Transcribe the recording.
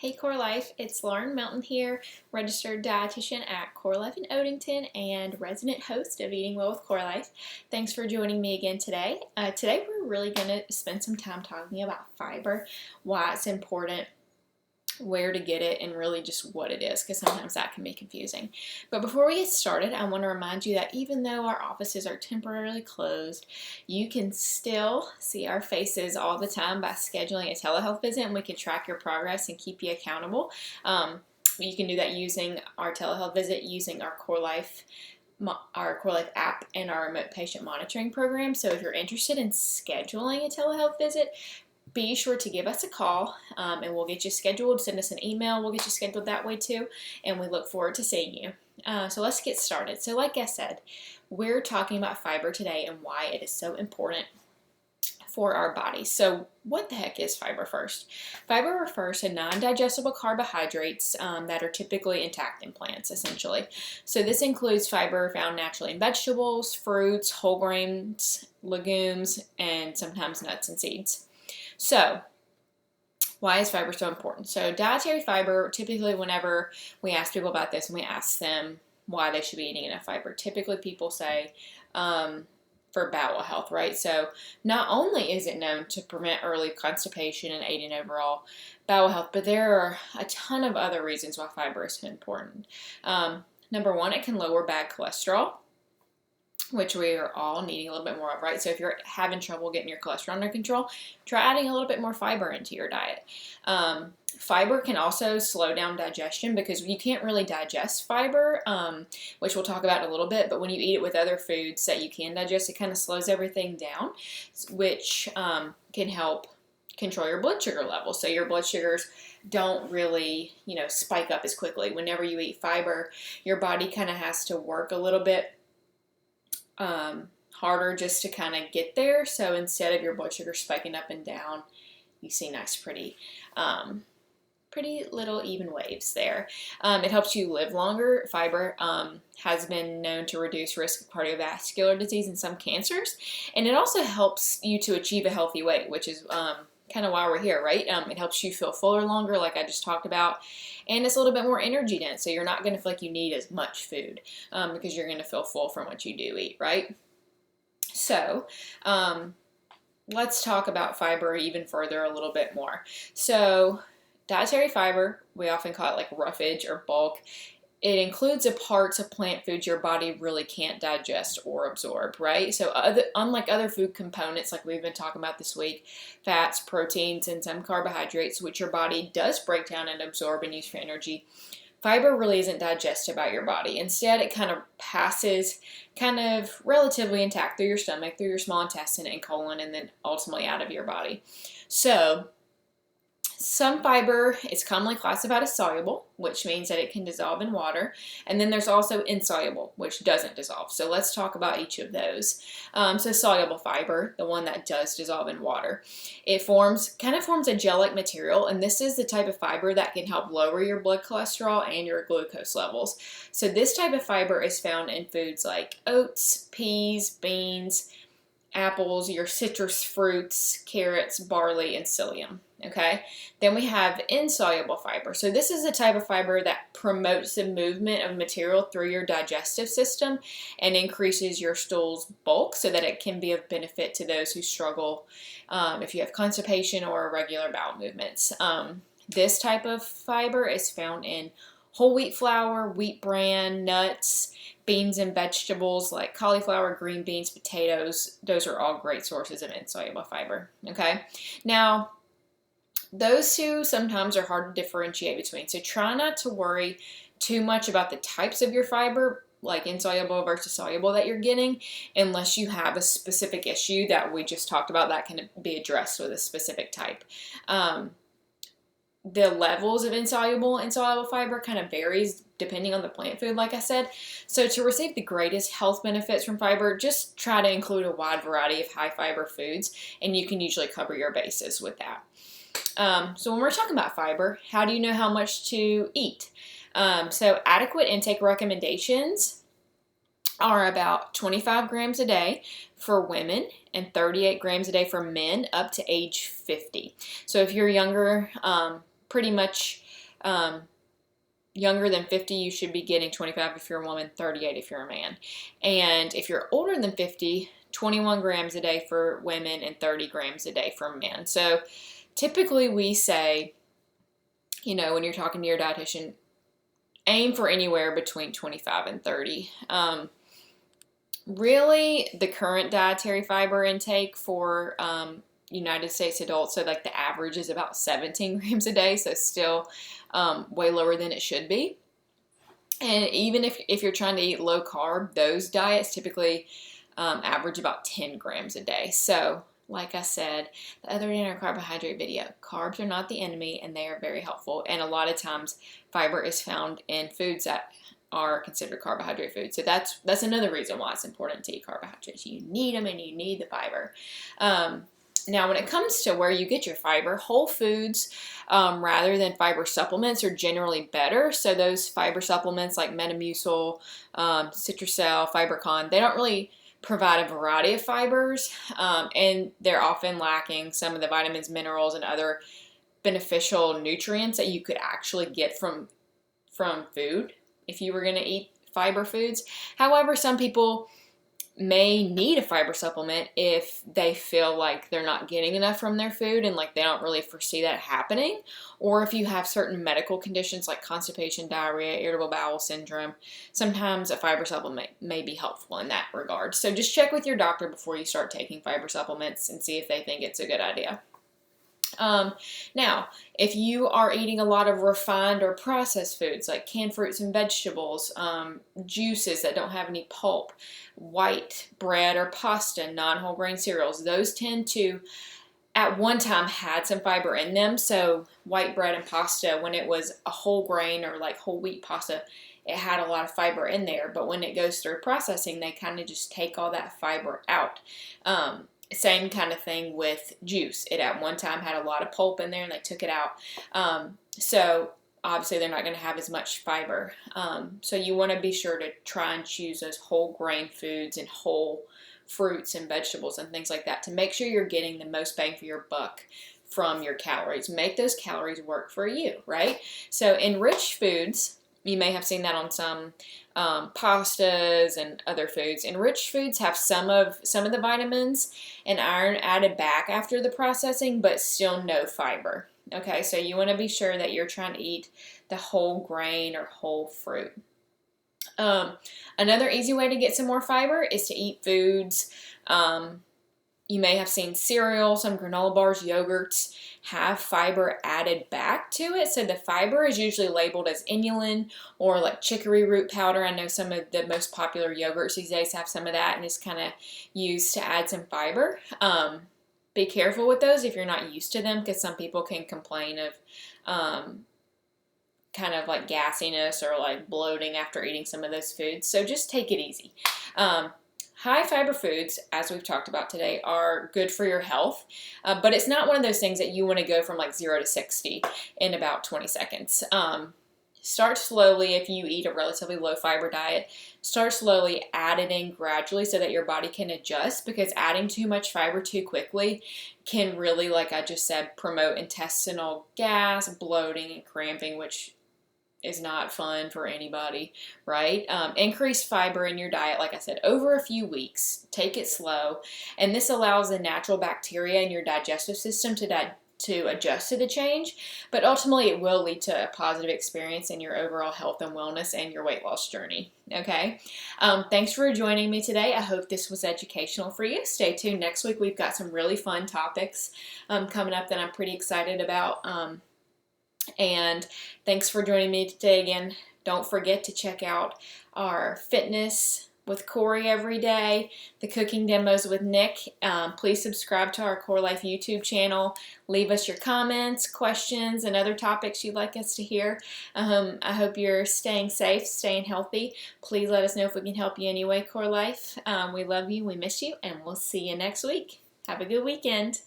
Hey CoreLife, it's Lauren Melton here, registered dietitian at CoreLife in Odenton and resident host of Eating Well with CoreLife. Thanks for joining me again today. Today we're really going to spend some time talking about fiber, why it's important, where to get it, and really just what it is, because sometimes that can be confusing. But before we get started, I want to remind you that even though our offices are temporarily closed, you can still see our faces all the time by scheduling a telehealth visit, and we can track your progress and keep you accountable. You can do that using our telehealth visit, using our CoreLife app and our remote patient monitoring program. So if you're interested in scheduling a telehealth visit, be sure to give us a call and we'll get you scheduled. Send us an email. We'll get you scheduled that way too. And we look forward to seeing you. So let's get started. So like I said, we're talking about fiber today and why it is so important for our body. So what the heck is fiber first? Fiber refers to non-digestible carbohydrates that are typically intact in plants, essentially. So this includes fiber found naturally in vegetables, fruits, whole grains, legumes, and sometimes nuts and seeds. So, why is fiber so important? So, dietary fiber, typically whenever we ask people about this and we ask them why they should be eating enough fiber, typically people say for bowel health, right? So, not only is it known to prevent early constipation and aid in overall bowel health, but there are a ton of other reasons why fiber is so important. Number one, it can lower bad cholesterol, which we are all needing a little bit more of, right? So if you're having trouble getting your cholesterol under control, try adding a little bit more fiber into your diet. Fiber can also slow down digestion because you can't really digest fiber, which we'll talk about in a little bit, but when you eat it with other foods that you can digest, it kind of slows everything down, which can help control your blood sugar levels. So your blood sugars don't really, spike up as quickly. Whenever you eat fiber, your body kind of has to work a little bit harder just to kind of get there. So instead of your blood sugar spiking up and down, you see nice, pretty little even waves there. It helps you live longer. Fiber has been known to reduce risk of cardiovascular disease and some cancers, and it also helps you to achieve a healthy weight, which is kind of why we're here, right? It helps you feel fuller longer, like I just talked about, and it's a little bit more energy dense, so you're not going to feel like you need as much food because you're going to feel full from what you do eat, right? So let's talk about fiber even further a little bit more. So dietary fiber, we often call it like roughage or bulk. It includes the parts of plant foods your body really can't digest or absorb, right? So unlike other food components like we've been talking about this week, fats, proteins, and some carbohydrates, which your body does break down and absorb and use for energy, fiber really isn't digested by your body. Instead, it kind of passes kind of relatively intact through your stomach, through your small intestine and colon, and then ultimately out of your body. So some fiber is commonly classified as soluble, which means that it can dissolve in water. And then there's also insoluble, which doesn't dissolve. So let's talk about each of those. So soluble fiber, the one that does dissolve in water, it kind of forms a gel-like material. And this is the type of fiber that can help lower your blood cholesterol and your glucose levels. So this type of fiber is found in foods like oats, peas, beans, apples, your citrus fruits, carrots, barley, and psyllium. Okay, then we have insoluble fiber. So this is the type of fiber that promotes the movement of material through your digestive system and increases your stool's bulk so that it can be of benefit to those who struggle if you have constipation or irregular bowel movements. This type of fiber is found in whole wheat flour, wheat bran, nuts, beans and vegetables like cauliflower, green beans, potatoes. Those are all great sources of insoluble fiber. Okay, now those two sometimes are hard to differentiate between. So try not to worry too much about the types of your fiber, like insoluble versus soluble that you're getting, unless you have a specific issue that we just talked about that can be addressed with a specific type. The levels of insoluble and soluble fiber kind of varies depending on the plant food, like I said. So to receive the greatest health benefits from fiber, just try to include a wide variety of high fiber foods, and you can usually cover your bases with that. So when we're talking about fiber, how do you know how much to eat? So adequate intake recommendations are about 25 grams a day for women and 38 grams a day for men up to age 50. So if you're younger, pretty much Younger than 50, you should be getting 25 if you're a woman, 38 if you're a man. And if you're older than 50, 21 grams a day for women and 30 grams a day for men. So typically we say, when you're talking to your dietitian, aim for anywhere between 25 and 30. Really, the current dietary fiber intake for United States adults, so like the average is about 17 grams a day, so still way lower than it should be. And even if you're trying to eat low carb, those diets typically average about 10 grams a day. So like I said the other day in our carbohydrate video, carbs are not the enemy, and they are very helpful. And a lot of times fiber is found in foods that are considered carbohydrate foods. So that's another reason why it's important to eat carbohydrates. You need them, and you need the fiber. Now, when it comes to where you get your fiber, whole foods rather than fiber supplements are generally better. So those fiber supplements like Metamucil, Citracel, FiberCon, they don't really provide a variety of fibers, and they're often lacking some of the vitamins, minerals, and other beneficial nutrients that you could actually get from food if you were going to eat fiber foods. However, some people may need a fiber supplement if they feel like they're not getting enough from their food and like they don't really foresee that happening, or if you have certain medical conditions like constipation, diarrhea, irritable bowel syndrome, sometimes a fiber supplement may be helpful in that regard. So just check with your doctor before you start taking fiber supplements and see if they think it's a good idea. Now, if you are eating a lot of refined or processed foods like canned fruits and vegetables, juices that don't have any pulp, white bread or pasta, non-whole grain cereals, those tend to at one time had some fiber in them. So white bread and pasta, when it was a whole grain or like whole wheat pasta, it had a lot of fiber in there. But when it goes through processing, they kind of just take all that fiber out. Same kind of thing with juice. It at one time had a lot of pulp in there and they took it out. So obviously they're not going to have as much fiber. So you want to be sure to try and choose those whole grain foods and whole fruits and vegetables and things like that to make sure you're getting the most bang for your buck from your calories. Make those calories work for you, right? So enriched foods, you may have seen that on some pastas and other foods. Enriched foods have some of the vitamins and iron added back after the processing, but still no fiber. Okay, so you want to be sure that you're trying to eat the whole grain or whole fruit. Another easy way to get some more fiber is to eat foods. You may have seen cereal, some granola bars, yogurts have fiber added back to it. So the fiber is usually labeled as inulin or like chicory root powder. I know some of the most popular yogurts these days have some of that and it's kind of used to add some fiber. Be careful with those if you're not used to them, because some people can complain of kind of like gassiness or like bloating after eating some of those foods. So just take it easy. High fiber foods, as we've talked about today, are good for your health, but it's not one of those things that you want to go from like 0 to 60 in about 20 seconds. Start slowly. If you eat a relatively low fiber diet, start slowly, add it in gradually so that your body can adjust, because adding too much fiber too quickly can really, like I just said, promote intestinal gas, bloating, and cramping, which is not fun for anybody, right? Increase fiber in your diet, like I said, over a few weeks. Take it slow, and this allows the natural bacteria in your digestive system to adjust to the change, but ultimately it will lead to a positive experience in your overall health and wellness and your weight loss journey, okay? Thanks for joining me today. I hope this was educational for you. Stay tuned. Next week we've got some really fun topics coming up that I'm pretty excited about. And thanks for joining me today again. Don't forget to check out our fitness with Corey every day, the cooking demos with Nick. Please subscribe to our CoreLife YouTube channel. Leave us your comments, questions, and other topics you'd like us to hear. I hope you're staying safe, staying healthy. Please let us know if we can help you anyway, CoreLife. We love you, we miss you, and we'll see you next week. Have a good weekend.